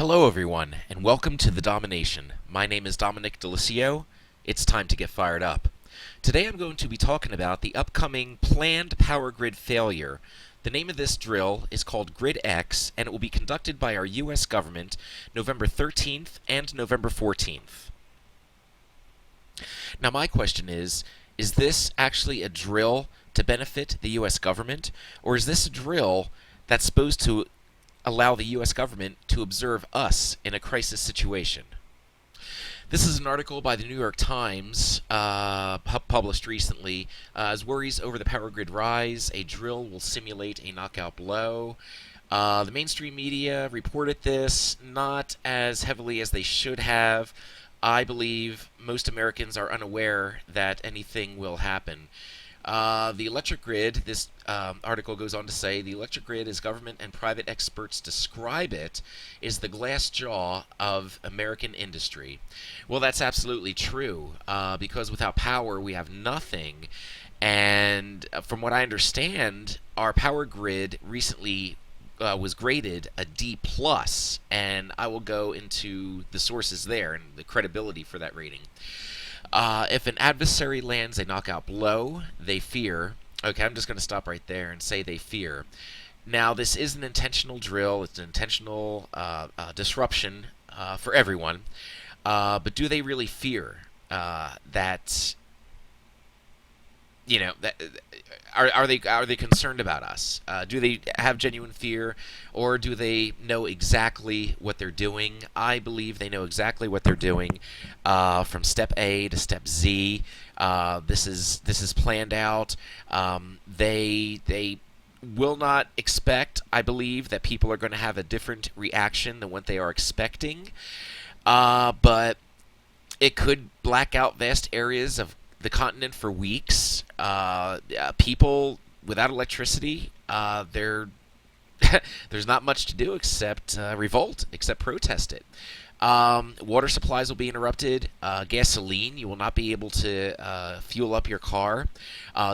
Hello, everyone, and welcome to The Domination. My name is Dominic Delisio. It's time to get fired up. Today I'm going to be talking about the upcoming planned power grid failure. The name of this drill is called GridEx, and it will be conducted by our U.S. government November 13th and November 14th. Now, my question is this actually a drill to benefit the U.S. government, or is this a drill that's supposed to allow the U.S. government to observe us in a crisis situation? This is an article by the New York Times, published recently. As worries over the power grid rise, a drill will simulate a knockout blow. The mainstream media reported this not as heavily as they should have. I believe most Americans are unaware that anything will happen. The electric grid, this article goes on to say, the electric grid, as government and private experts describe it, is the glass jaw of American industry. Well, that's absolutely true, because without power, we have nothing. And from what I understand, our power grid recently was graded a D+, and I will go into the sources there and the credibility for that rating. If an adversary lands a knockout blow, they fear. Okay, I'm just going to stop right there and say they fear. Now, this is an intentional drill. It's an intentional disruption for everyone. But do they really fear that? Are they concerned about us? Do they have genuine fear, or do they know exactly what they're doing? I believe they know exactly what they're doing, from step A to step Z. This is planned out. They will not expect, I believe, that people are going to have a different reaction than what they are expecting. But it could black out vast areas of the continent for weeks. People without electricity, there's not much to do except revolt, except protest it. Water supplies will be interrupted. Gasoline, you will not be able to fuel up your car.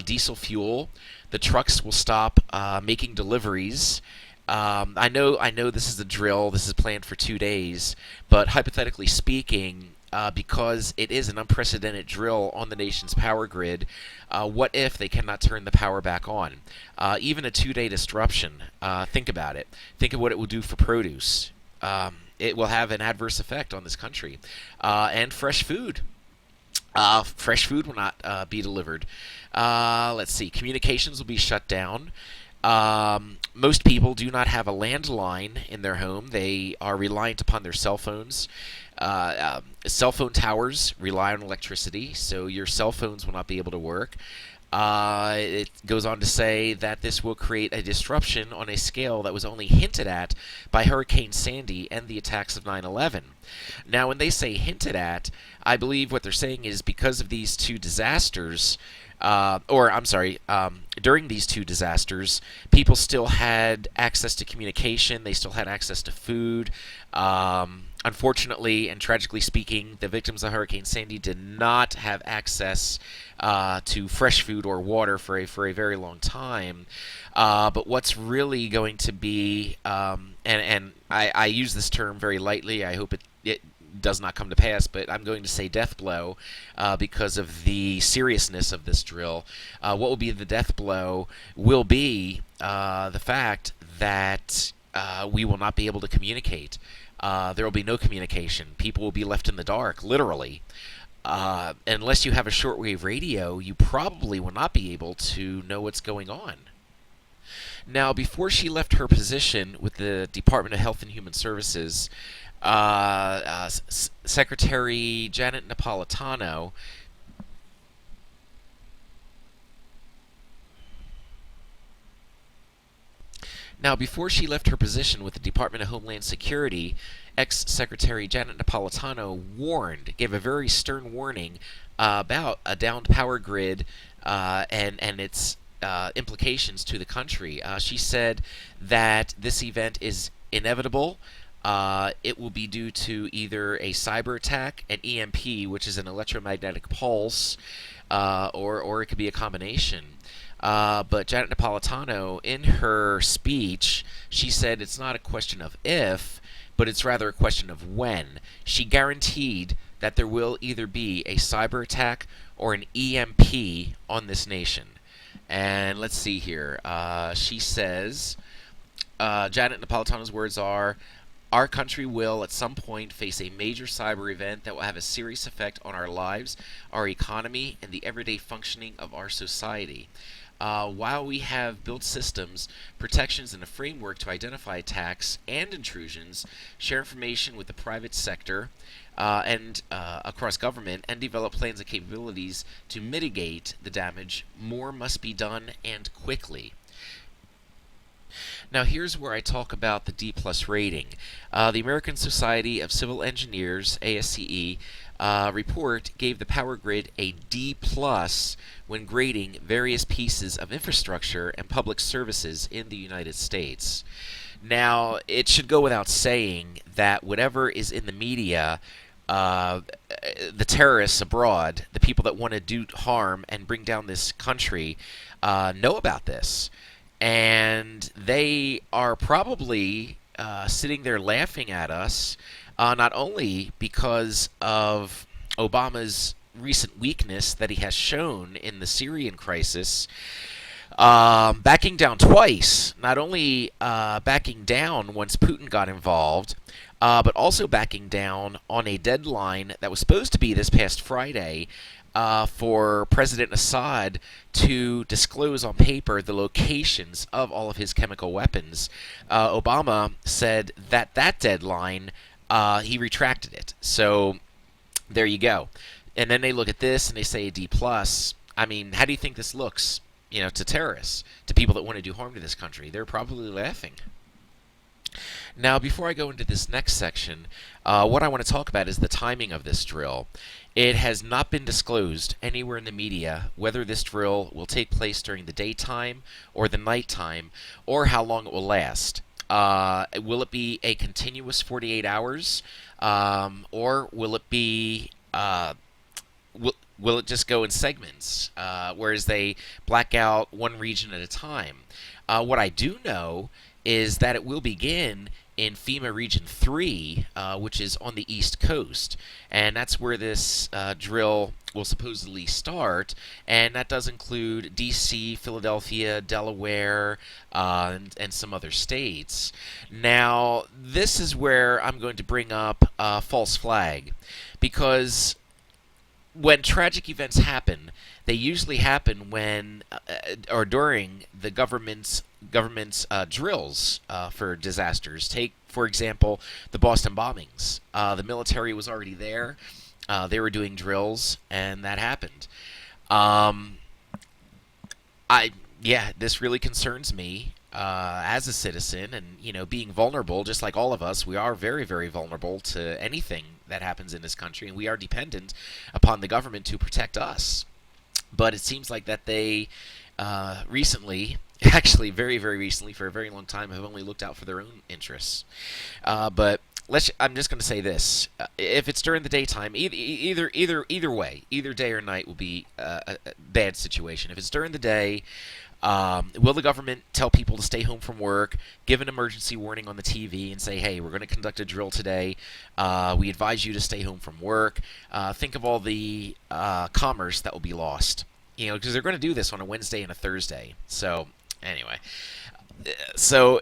Diesel fuel, the trucks will stop making deliveries. I know this is a drill. This is planned for 2 days, but hypothetically speaking, because it is an unprecedented drill on the nation's power grid, what if they cannot turn the power back on? Even a 2-day disruption, think about it. Think of what it will do for produce. It will have an adverse effect on this country. And fresh food. Fresh food will not be delivered. Let's see. Communications will be shut down. Most people do not have a landline in their home. They are reliant upon their cell phones. Cell phone towers rely on electricity, so your cell phones will not be able to work. It goes on to say that this will create a disruption on a scale that was only hinted at by Hurricane Sandy and the attacks of 9/11. Now, when they say hinted at, I believe what they're saying is because of these two disasters, during these two disasters, people still had access to communication. They still had access to food. Unfortunately and tragically speaking, the victims of Hurricane Sandy did not have access to fresh food or water for a very long time. But what's really going to be, and I use this term very lightly, I hope it does not come to pass, but I'm going to say death blow because of the seriousness of this drill. What will be the death blow will be the fact that we will not be able to communicate. There will be no communication. People will be left in the dark, literally. Unless you have a shortwave radio, you probably will not be able to know what's going on. Now, before she left her position with the Department of Health and Human Services, Secretary Janet Napolitano before she left her position with the Department of Homeland Security, ex-Secretary Janet Napolitano gave a very stern warning about a downed power grid and its implications to the country. She said that this event is inevitable. It will be due to either a cyber attack, an EMP, which is an electromagnetic pulse, or it could be a combination. But Janet Napolitano, in her speech, she said it's not a question of if, but it's rather a question of when. She guaranteed that there will either be a cyber attack or an EMP on this nation. And let's see here. She says, Janet Napolitano's words are, our country will at some point face a major cyber event that will have a serious effect on our lives, our economy, and the everyday functioning of our society. While we have built systems, protections, and a framework to identify attacks and intrusions, share information with the private sector and across government, and develop plans and capabilities to mitigate the damage, more must be done and quickly. Now, here's where I talk about the D plus rating. The American Society of Civil Engineers, ASCE, report gave the power grid a D plus when grading various pieces of infrastructure and public services in the United States. Now, it should go without saying that whatever is in the media, the terrorists abroad, the people that want to do harm and bring down this country, know about this. And they are probably sitting there laughing at us, not only because of Obama's recent weakness that he has shown in the Syrian crisis, backing down twice, not only backing down once Putin got involved, but also backing down on a deadline that was supposed to be this past Friday for President Assad to disclose on paper the locations of all of his chemical weapons. Obama said that deadline, he retracted it. So there you go. And then they look at this and they say a D plus. I mean, how do you think this looks, to terrorists, to people that want to do harm to this country? They're probably laughing. Now, before I go into this next section, what I want to talk about is the timing of this drill. It has not been disclosed anywhere in the media whether this drill will take place during the daytime or the nighttime, or how long it will last. Will it be a continuous 48 hours, or will it be will it just go in segments, whereas they black out one region at a time? What I do know is that it will begin in FEMA Region 3, which is on the East Coast. And that's where this drill will supposedly start. And that does include D.C., Philadelphia, Delaware, and some other states. Now, this is where I'm going to bring up false flag. Because when tragic events happen, they usually happen when or during the government's drills for disasters. Take, for example, the Boston bombings. The military was already there. They were doing drills, and that happened. This really concerns me as a citizen, and being vulnerable, just like all of us, we are very, very vulnerable to anything that happens in this country, and we are dependent upon the government to protect us. But it seems like that they recently, actually very, very recently, for a very long time, have only looked out for their own interests. But I'm just going to say this: if it's during the daytime, either way, either day or night will be a bad situation. If it's during the day, will the government tell people to stay home from work, give an emergency warning on the TV, and say, hey, we're going to conduct a drill today. We advise you to stay home from work. Think of all the commerce that will be lost. Because they're going to do this on a Wednesday and a Thursday. So, anyway. So,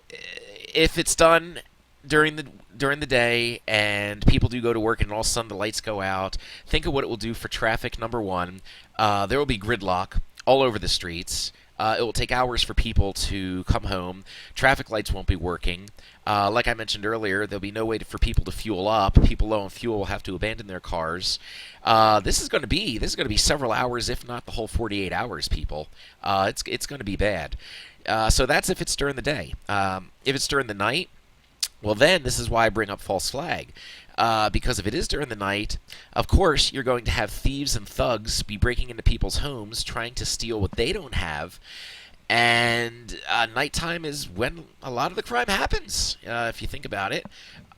if it's done during the day and people do go to work and all of a sudden the lights go out, think of what it will do for traffic, number one. There will be gridlock all over the streets. It will take hours for people to come home. Traffic lights won't be working. Like I mentioned earlier, there'll be no way for people to fuel up. People low on fuel will have to abandon their cars. This is going to be several hours, if not the whole 48 hours, people. It's going to be bad. So that's if it's during the day. If it's during the night, well then, this is why I bring up false flag. Because if it is during the night, of course, you're going to have thieves and thugs be breaking into people's homes, trying to steal what they don't have. And nighttime is when a lot of the crime happens, if you think about it.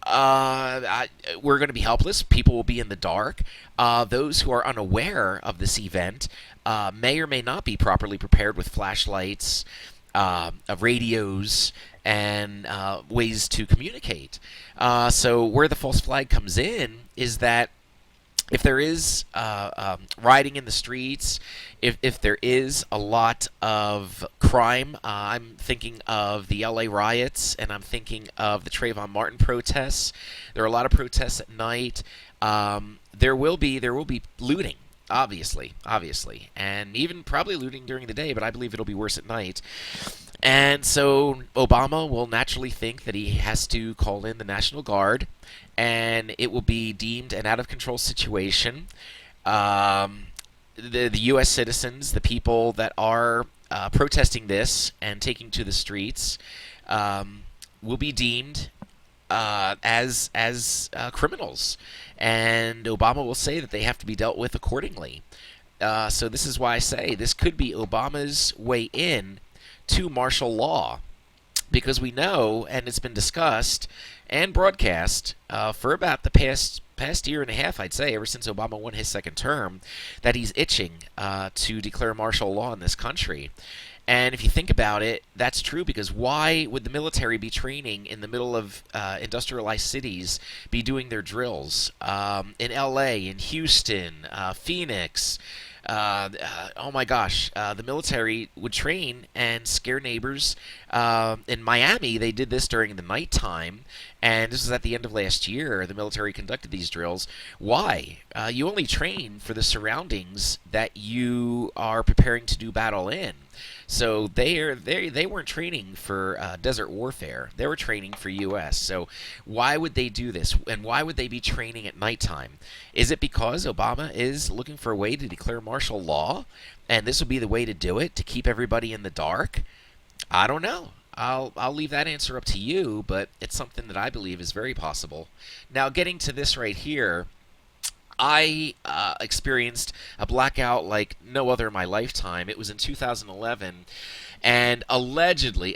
We're going to be helpless. People will be in the dark. Those who are unaware of this event may or may not be properly prepared with flashlights, of radios and ways to communicate. So where the false flag comes in is that if there is rioting in the streets, if there is a lot of crime, I'm thinking of the LA riots, and I'm thinking of the Trayvon Martin protests. There are a lot of protests at night. There will be looting, obviously, and even probably looting during the day. But I believe it'll be worse at night. And so Obama will naturally think that he has to call in the National Guard, and it will be deemed an out of control situation. The U.S. citizens, the people that are protesting this and taking to the streets, will be deemed as criminals, and Obama will say that they have to be dealt with accordingly. So this is why I say this could be Obama's way in to martial law, because we know, and it's been discussed and broadcast for about the past year and a half, I'd say, ever since Obama won his second term, that he's itching to declare martial law in this country. And if you think about it, that's true, because why would the military be training in the middle of industrialized cities, be doing their drills in L.A., in Houston, Phoenix? Oh my gosh, the military would train and scare neighbors. In Miami, they did this during the nighttime, and this was at the end of last year. The military conducted these drills. Why? You only train for the surroundings that you are preparing to do battle in. So they weren't training for desert warfare. They were training for U.S. So why would they do this? And why would they be training at nighttime? Is it because Obama is looking for a way to declare martial law, and this will be the way to do it, to keep everybody in the dark? I don't know. I'll leave that answer up to you, but it's something that I believe is very possible. Now, getting to this right here, I experienced a blackout like no other in my lifetime. It was in 2011, and allegedly,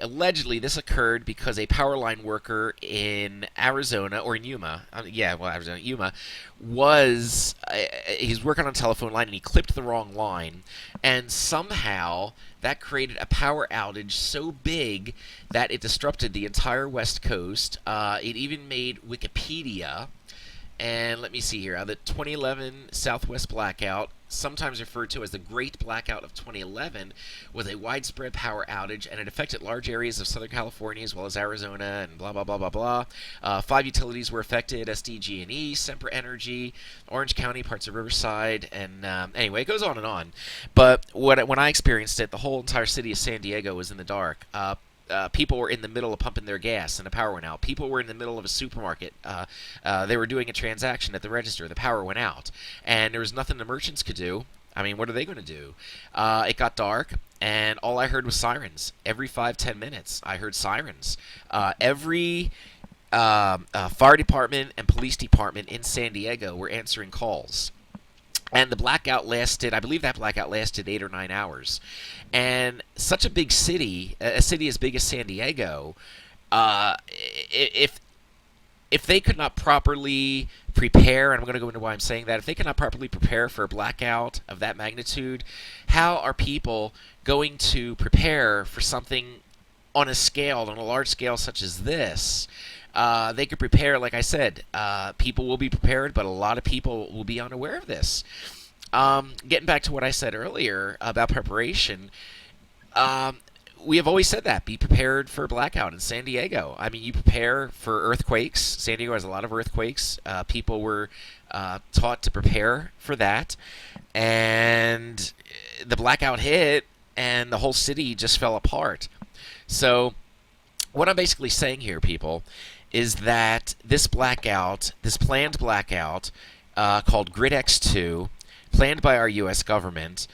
this occurred because a power line worker in Arizona, or in Yuma, Yuma, he's working on a telephone line, and he clipped the wrong line, and somehow that created a power outage so big that it disrupted the entire West Coast. It even made Wikipedia. And let me see here. The 2011 Southwest blackout, sometimes referred to as the Great Blackout of 2011, was a widespread power outage, and it affected large areas of Southern California as well as Arizona, and blah, blah, blah, blah, blah. 5 utilities were affected: SDG&E, Sempra Energy, Orange County, parts of Riverside, and anyway, it goes on and on. But when I experienced it, the whole entire city of San Diego was in the dark. People were in the middle of pumping their gas and the power went out. People were in the middle of a supermarket. They were doing a transaction at the register. The power went out. And there was nothing the merchants could do. I mean, what are they going to do? It got dark, and all I heard was sirens. Every 5-10 minutes, I heard sirens. Every fire department and police department in San Diego were answering calls. And the blackout lasted, I believe that blackout lasted 8 or 9 hours. And such a big city, a city as big as San Diego, if they could not properly prepare, and I'm going to go into why I'm saying that, if they cannot properly prepare for a blackout of that magnitude, how are people going to prepare for something on a large scale such as this? They could prepare, like I said. People will be prepared, but a lot of people will be unaware of this. Getting back to what I said earlier about preparation, we have always said that. Be prepared for a blackout in San Diego. I mean, you prepare for earthquakes. San Diego has a lot of earthquakes. People were taught to prepare for that. And the blackout hit, and the whole city just fell apart. So what I'm basically saying here, people, is that this blackout, this planned blackout called GridEx2, planned by our U.S. government,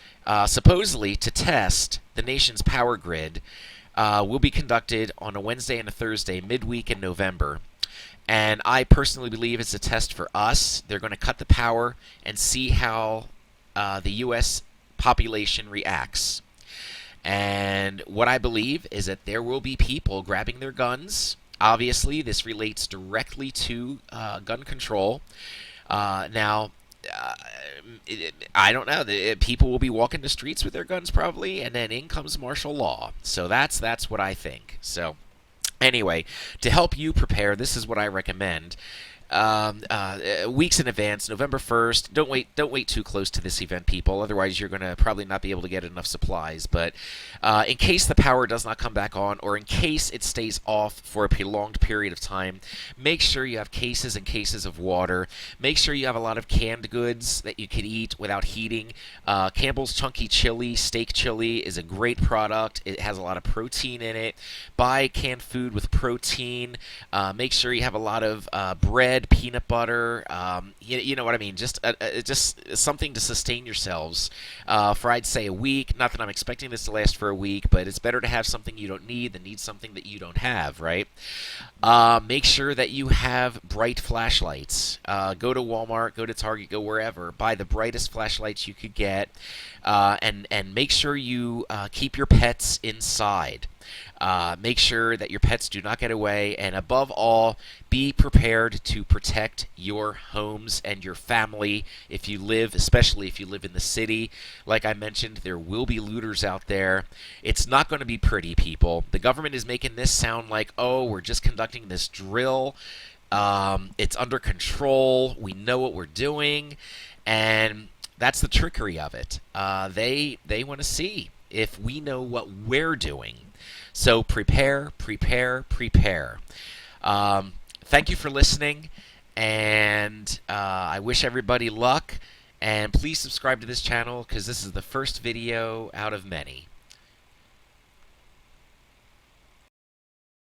supposedly to test the nation's power grid, will be conducted on a Wednesday and a Thursday, midweek in November. And I personally believe it's a test for us. They're going to cut the power and see how the U.S. population reacts. And what I believe is that there will be people grabbing their guns. Obviously, this relates directly to gun control. Now, I don't know. People will be walking the streets with their guns probably, and then in comes martial law. So that's what I think. So anyway, to help you prepare, this is what I recommend. Weeks in advance, November 1st. Don't wait too close to this event, people. Otherwise, you're going to probably not be able to get enough supplies. But in case the power does not come back on, or in case it stays off for a prolonged period of time, make sure you have cases and cases of water. Make sure you have a lot of canned goods that you can eat without heating. Campbell's Chunky Chili, steak chili, is a great product. It has a lot of protein in it. Buy canned food with protein. Make sure you have a lot of bread, peanut butter, you know what I mean, just something to sustain yourselves for, I'd say, a week. Not that I'm expecting this to last for a week, but it's better to have something you don't need than need something that you don't have, right? Make sure that you have bright flashlights. Go to Walmart, go to Target, go wherever. Buy the brightest flashlights you could get, and make sure you keep your pets inside. Make sure that your pets do not get away, and above all, be prepared to protect your homes and your family if you live, especially if you live in the city. Like I mentioned, there will be looters out there. It's not going to be pretty, people. The government is making this sound like, oh, we're just conducting this drill. It's under control. We know what we're doing, and that's the trickery of it. They want to see if we know what we're doing. So prepare, prepare, prepare. Thank you for listening, and I wish everybody luck. And please subscribe to this channel because this is the first video out of many.